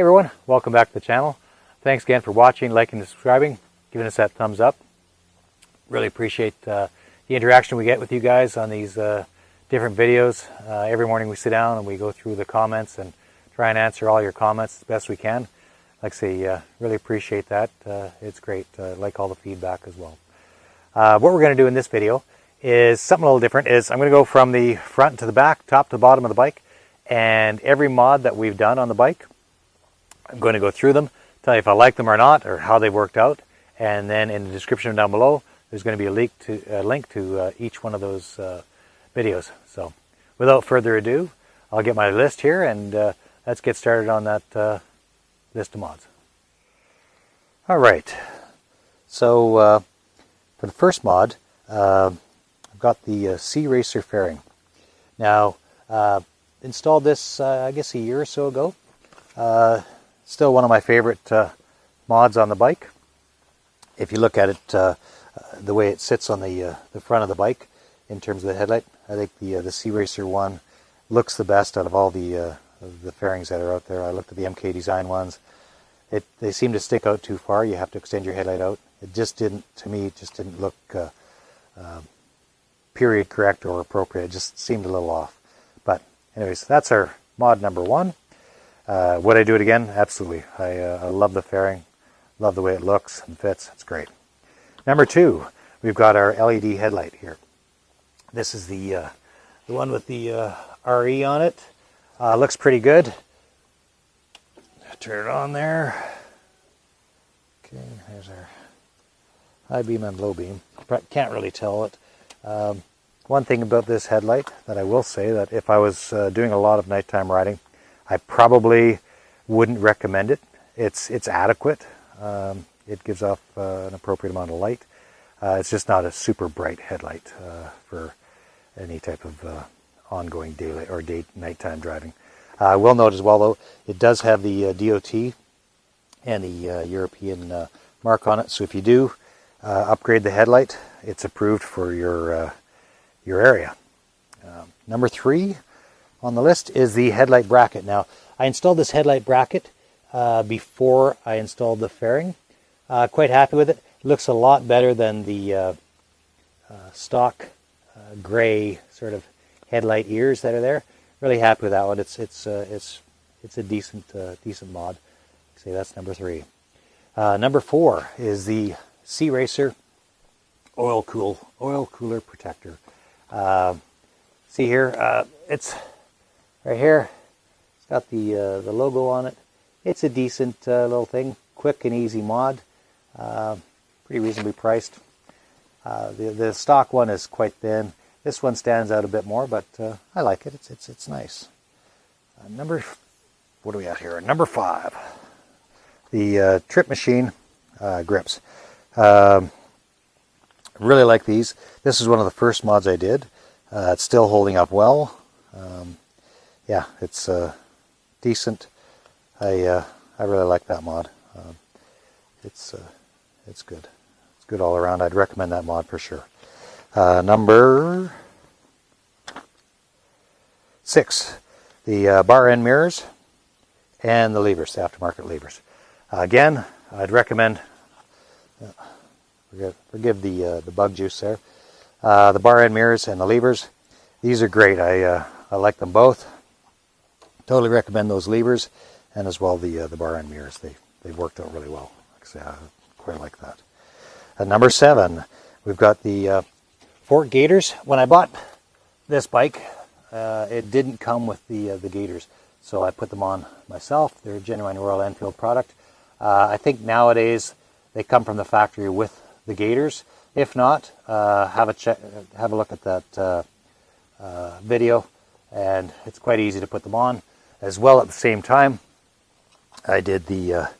Hey everyone, welcome back to the channel. Thanks again for watching, liking, and subscribing, giving us that thumbs up. Really appreciate the interaction we get with you guys on these different videos. Every morning we sit down and we go through the comments and try and answer all your comments as best we can. Like I say, really appreciate that. It's great. Like all the feedback as well. What we're going to do in this video is something a little different. I'm going to go from the front to the back, top to bottom of the bike, and every mod that we've done on the bike, I'm going to go through them, tell you if I like them or not, or how they've worked out, and then in the description down below, there's going to be a link to each one of those videos. So, without further ado, I'll get my list here, and let's get started on that list of mods. All right. So, for the first mod, I've got the Sea Racer fairing. Now, installed this, I guess, a year or so ago. Still one of my favorite mods on the bike. If you look at it, the way it sits on the front of the bike in terms of the headlight, I think the Sea Racer one looks the best out of all the fairings that are out there. I looked at the MK Design ones. They seem to stick out too far. You have to extend your headlight out. It just didn't, to me, it just didn't look period correct or appropriate. It just seemed a little off. But anyways, that's our mod number one. Would I do it again? Absolutely. I love the fairing, love the way it looks and fits. It's great. Number two, we've got our LED headlight here. This is the one with the RE on it. Looks pretty good. Turn it on there. Okay, there's our high beam and low beam. Can't really tell it. One thing about this headlight that I will say, that if I was doing a lot of nighttime riding, I probably wouldn't recommend it. It's adequate. It gives off an appropriate amount of light. It's just not a super bright headlight for any type of ongoing daylight or nighttime driving. I will note as well, though, it does have the DOT and the European mark on it. So if you do upgrade the headlight, it's approved for your area. Number three on the list is the headlight bracket. Now, I installed this headlight bracket before I installed the fairing. Quite happy with it. It looks a lot better than the stock gray sort of headlight ears that are there. Really happy with that one. It's a decent mod. Say that's number three. Number four is the Sea Racer oil cooler protector. See here, it's right here. It's got the logo on it. It's a decent little thing, quick and easy mod. Pretty reasonably priced. The stock one is quite thin. This one stands out a bit more, but I like it. It's nice. What do we have here? Number five, the Trip Machine grips. Really like these. This is one of the first mods I did. It's still holding up well. Yeah, it's decent. I really like that mod. It's good. It's good all around. I'd recommend that mod for sure. Number 6, the bar end mirrors and the levers, the aftermarket levers. Again, I'd recommend. Forgive the bug juice there. The bar end mirrors and the levers. These are great. I like them both. Totally recommend those levers, and as well the bar end mirrors. They've worked out really well. I quite like that. At number 7, we've got the fork gaiters. When I bought this bike, it didn't come with the gaiters, so I put them on myself. They're a genuine Royal Enfield product. I think nowadays they come from the factory with the gaiters. If not, have a look at that video, and it's quite easy to put them on. As well, at the same time, I did the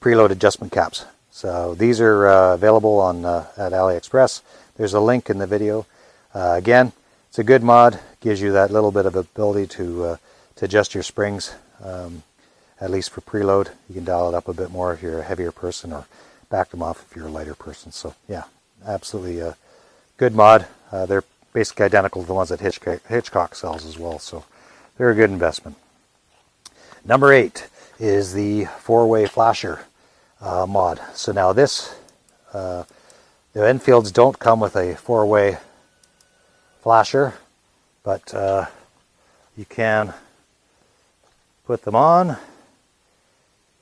preload adjustment caps. So these are available on at AliExpress. There's a link in the video. Again, it's a good mod. Gives you that little bit of ability to adjust your springs. At least for preload, you can dial it up a bit more if you're a heavier person, or back them off if you're a lighter person. So yeah, absolutely a good mod. They're basically identical to the ones that Hitchcock sells as well. So they're a good investment. Number 8 is the 4-way flasher mod. So now this, the Enfields don't come with a 4-way flasher, but you can put them on,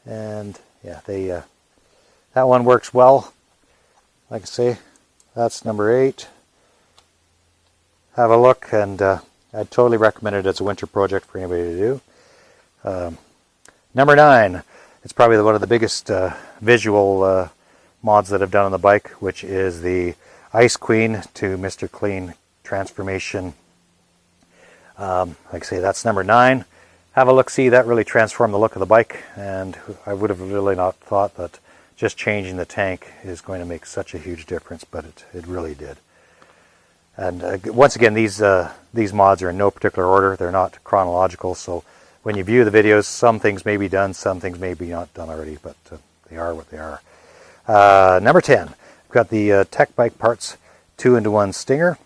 and yeah, that one works well. Like I say, that's number 8. Have a look, and I'd totally recommend it as a winter project for anybody to do. Number 9, it's probably one of the biggest visual mods that I've done on the bike, which is the Ice Queen to Mr. Clean transformation. Like I say, that's number 9. Have a look, see, that really transformed the look of the bike, and I would have really not thought that just changing the tank is going to make such a huge difference, but it really did. And once again, these mods are in no particular order. They're not chronological, so when you view the videos, some things may be done, some things may be not done already, but they are what they are. Number 10, we've got the Tech Bike Parts 2-in-1 Stinger.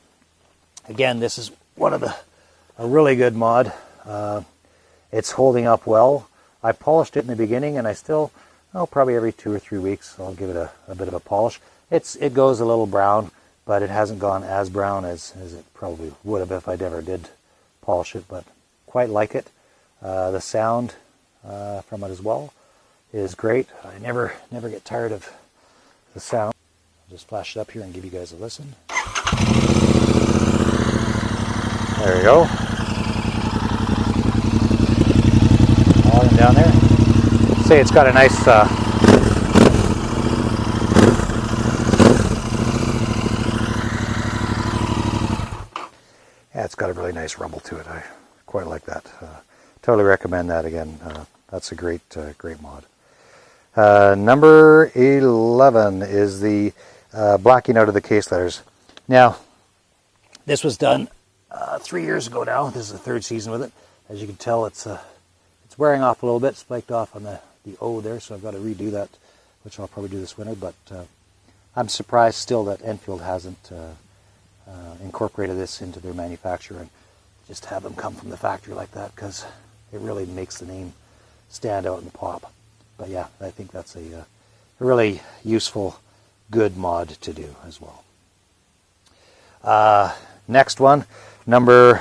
Again, this is a really good mod. It's holding up well. I polished it in the beginning, and I still, probably every 2 or 3 weeks, I'll give it a bit of a polish. It goes a little brown, but it hasn't gone as brown as it probably would have if I ever did polish it, but quite like it. The sound from it as well is great. I never get tired of the sound. I'll just flash it up here and give you guys a listen. There you go. Volume down there. Say it's got a nice yeah, it's got a really nice rumble to it. I quite like that. Totally recommend that again. That's a great mod. Number 11 is the blacking out of the case letters. Now, this was done 3 years ago now. This is the 3rd season with it. As you can tell, it's wearing off a little bit. It's flaked off on the O there, so I've got to redo that, which I'll probably do this winter. But I'm surprised still that Enfield hasn't incorporated this into their manufacture and just have them come from the factory like that, because it really makes the name stand out and pop. But yeah, I think that's a really useful, good mod to do as well. Next one, number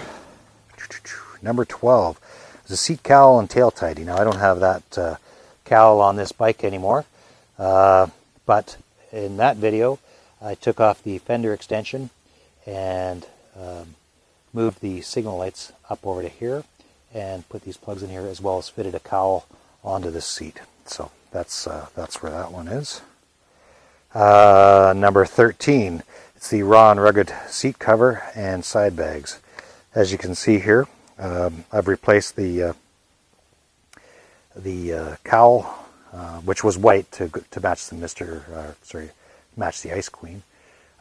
12, is a seat cowl and tail tidy. Now I don't have that cowl on this bike anymore, but in that video I took off the fender extension and moved the signal lights up over to here and put these plugs in here, as well as fitted a cowl onto this seat. So that's where that one is. Number 13, it's the raw and rugged seat cover and side bags. As you can see here, I've replaced the cowl, which was white to match the match the Ice Queen.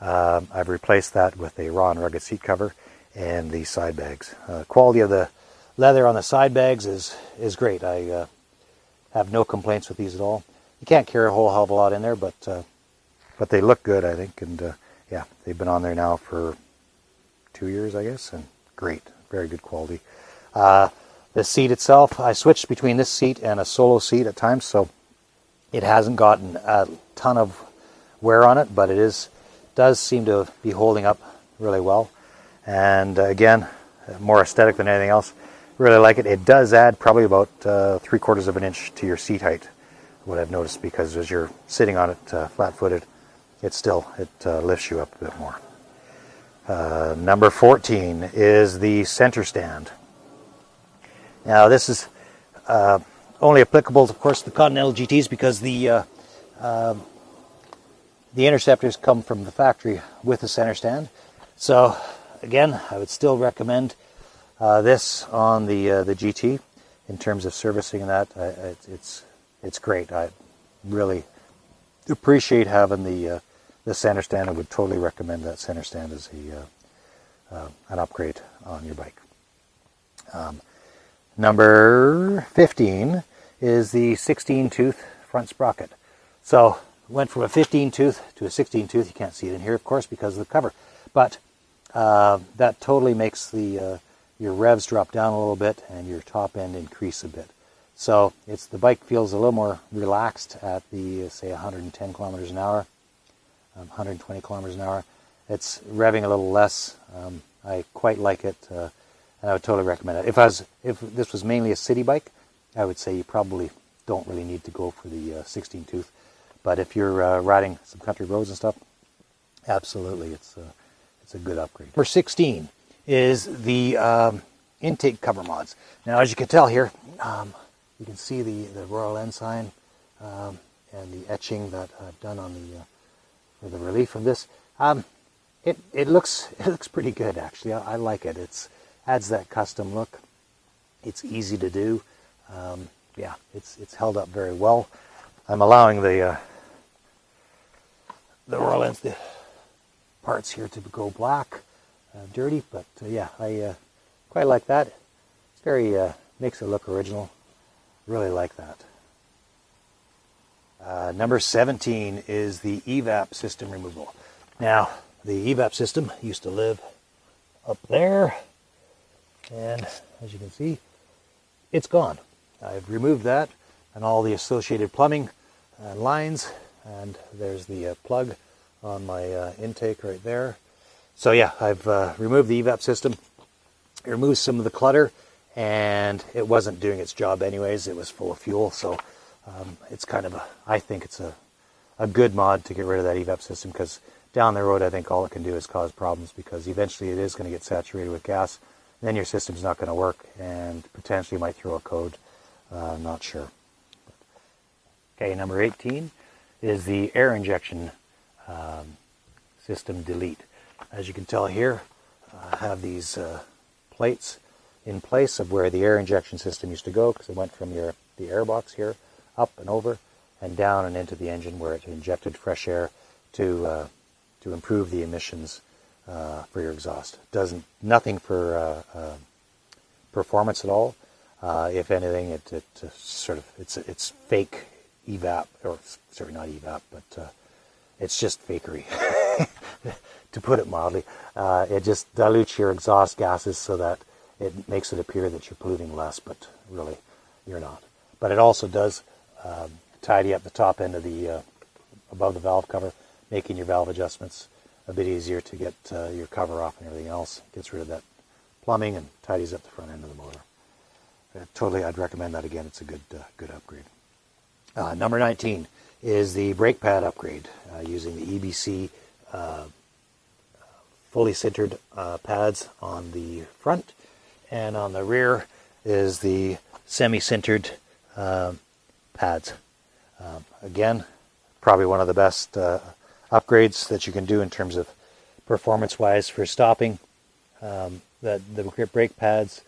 I've replaced that with a raw and rugged seat cover and the side bags. Quality of the leather on the side bags is great. I have no complaints with these at all. You can't carry a whole hell of a lot in there, but they look good, I think. And yeah, they've been on there now for 2 years, I guess, and great, very good quality. The seat itself, I switched between this seat and a solo seat at times, so it hasn't gotten a ton of wear on it, but does seem to be holding up really well. And again, more aesthetic than anything else. Really like it. It does add probably about 3/4 of an inch to your seat height, what I've noticed, because as you're sitting on it flat-footed, it lifts you up a bit more. Number 14 is the center stand. Now this is only applicable, of course, to the Continental GTs, because the Interceptors come from the factory with a center stand. So again, I would still recommend this on the GT in terms of servicing that. It's great. I really appreciate having the center stand. I would totally recommend that center stand as an upgrade on your bike. Number 15 is the 16-tooth front sprocket. So went from a 15-tooth to a 16-tooth. You can't see it in here, of course, because of the cover. But that totally makes your revs drop down a little bit and your top end increase a bit. So the bike feels a little more relaxed at the, say, 110 kilometers an hour, 120 kilometers an hour. It's revving a little less. I quite like it, and I would totally recommend it. If this was mainly a city bike, I would say you probably don't really need to go for the 16 tooth. But if you're riding some country roads and stuff, absolutely, it's a good upgrade. Number 16 is the intake cover mods. Now, as you can tell here, you can see the Royal Ensign and the etching that I've done on for the relief of this. It looks pretty good, actually. I like it. It adds that custom look. It's easy to do. Yeah, it's held up very well. I'm allowing the Royal Enfield parts here to go black, dirty, but yeah, I quite like that. It's very makes it look original. Really like that. Number 17 is the evap system removal. Now, the evap system used to live up there, and as you can see, it's gone. I've removed that and all the associated plumbing lines, and there's the plug on my intake right there. So yeah, I've removed the evap system, removed some of the clutter, and it wasn't doing its job anyways. It was full of fuel, so it's kind of I think it's a good mod to get rid of that evap system, because down the road I think all it can do is cause problems, because eventually it is going to get saturated with gas, and then your system's not going to work, and potentially might throw a code. Not sure. Okay, number 18 is the air injection system delete. As you can tell here, I have these plates in place of where the air injection system used to go, because it went from the air box here up and over and down and into the engine, where it injected fresh air to improve the emissions for your exhaust. Doesn't nothing for performance at all. If anything, it's fake evap, or sorry, not evap, but it's just fakery, to put it mildly. It just dilutes your exhaust gases so that it makes it appear that you're polluting less, but really you're not. But it also does tidy up the top end of the above the valve cover, making your valve adjustments a bit easier to get your cover off and everything else. Gets rid of that plumbing and tidies up the front end of the motor. Totally, I'd recommend that again. It's a good upgrade. Number 19 is the brake pad upgrade, using the EBC fully sintered pads on the front, and on the rear is the semi-sintered pads. Again, probably one of the best upgrades that you can do in terms of performance-wise for stopping. The brake pads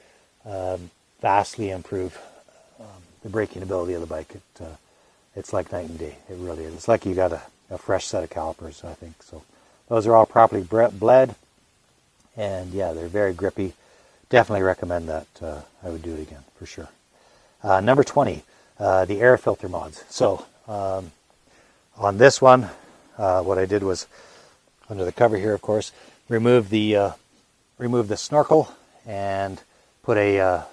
vastly improve the braking ability of the bike. It's like night and day. It really is. It's like you got a fresh set of calipers, I think. So those are all properly bled, and yeah, they're very grippy. Definitely recommend that. I would do it again for sure. Number 20, the air filter mods. So on this one, what I did was, under the cover here, of course, remove the snorkel and put a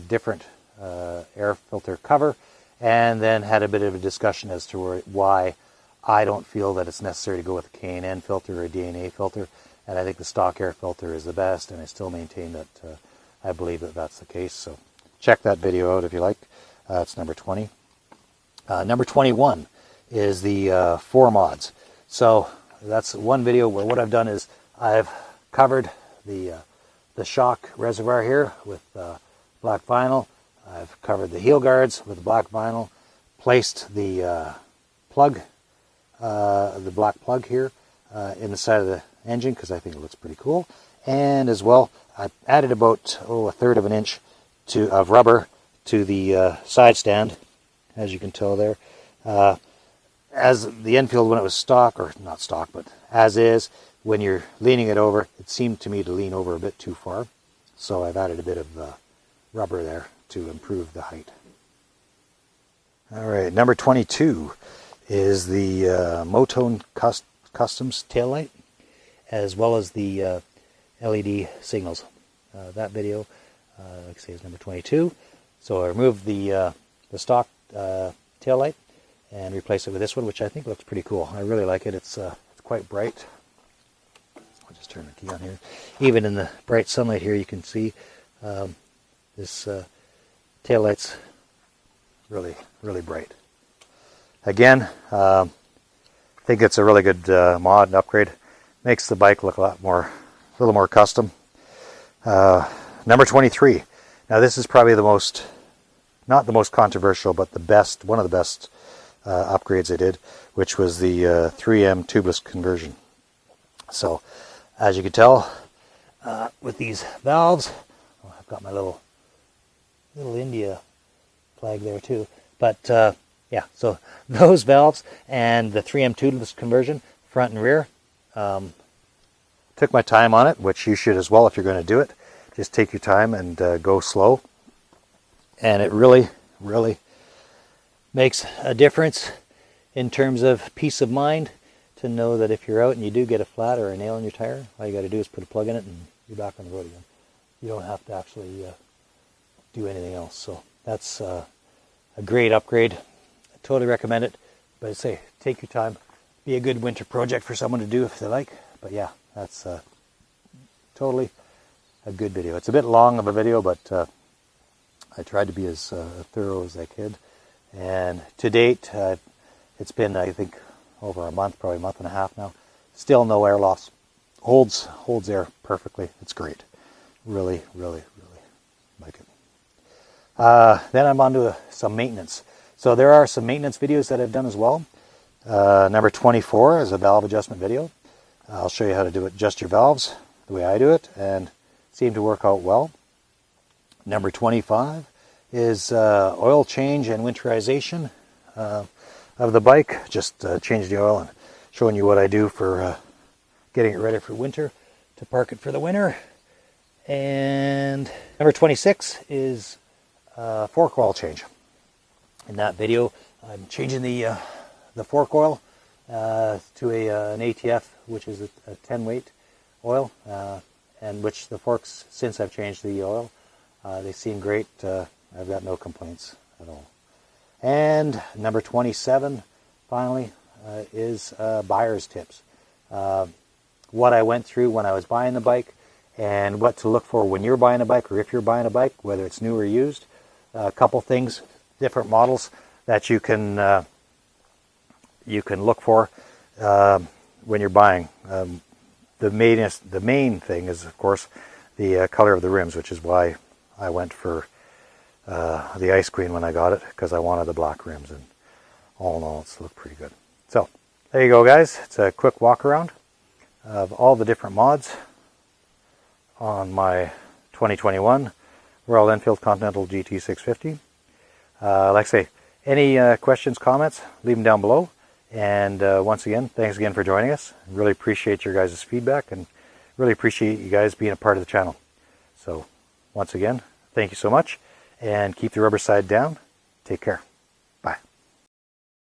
different air filter cover, and then had a bit of a discussion as to why I don't feel that it's necessary to go with a K&N filter or a DNA filter, and I think the stock air filter is the best, and I still maintain that I believe that that's the case. So check that video out if you like. It's number 20. Number 21 is the 4 mods. So that's one video where what I've done is I've covered the shock reservoir here with black vinyl. I've covered the heel guards with black vinyl, placed the plug, the black plug here in the side of the engine, because I think it looks pretty cool. And as well, I added about a third of an inch of rubber to the side stand, as you can tell there. As the Enfield, when it was stock, or not stock, but as is, when you're leaning it over, it seemed to me to lean over a bit too far. So I've added a bit of rubber there to improve the height. All right, number 22 is the Motone Customs taillight, as well as the, LED signals. That video, like I say, is number 22. So I removed the stock tail light and replace it with this one, which I think looks pretty cool. I really like it. It's quite bright. I'll just turn the key on here. Even in the bright sunlight here, you can see this tail light's really, really bright. Again, I think it's a really good mod and upgrade. Makes the bike look a little more custom. Number 23. Now this is probably not the most controversial, but one of the best upgrades I did, which was the 3M tubeless conversion. So, as you can tell, with these valves, I've got my little India flag there too. But yeah, so those valves and the 3M tubeless conversion, front and rear, took my time on it, which you should as well if you're going to do it. Just take your time and go slow. And it really, really makes a difference in terms of peace of mind to know that if you're out and you do get a flat or a nail in your tire, all you got to do is put a plug in it and you're back on the road again. You don't have to actually do anything else. So that's a great upgrade. I totally recommend it. But I say, take your time. Be a good winter project for someone to do if they like. But yeah, that's totally a good video. It's a bit long of a video, but I tried to be as thorough as I could. And to date, it's been, I think, over a month, probably a month and a half now. Still no air loss. Holds air perfectly. It's great. Really, really, really like it. Then I'm on to some maintenance. So there are some maintenance videos that I've done as well. Number 24 is a valve adjustment video. I'll show you how to adjust your valves the way I do it, and seem to work out well. Number 25 is oil change and winterization of the bike. Just change the oil and showing you what I do for getting it ready for winter, to park it for the winter. And number 26 is fork oil change. In that video, I'm changing the fork oil to an ATF, which is a 10 weight oil, and which the forks, since I've changed the oil, they seem great. I've got no complaints at all. And number 27, finally, is buyer's tips. What I went through when I was buying the bike, and what to look for when you're buying a bike, or if you're buying a bike, whether it's new or used. A couple things, different models that you can look for when you're buying. The main thing is, of course, the color of the rims, which is why I went for the Ice Queen when I got it, because I wanted the black rims, and all in all, it's looked pretty good. So there you go, guys. It's a quick walk around of all the different mods on my 2021 Royal Enfield Continental GT 650. Like I say, any questions, comments, leave them down below. And once again, thanks again for joining us. Really appreciate your guys' feedback, and really appreciate you guys being a part of the channel. So once again, thank you so much, and keep the rubber side down. Take care.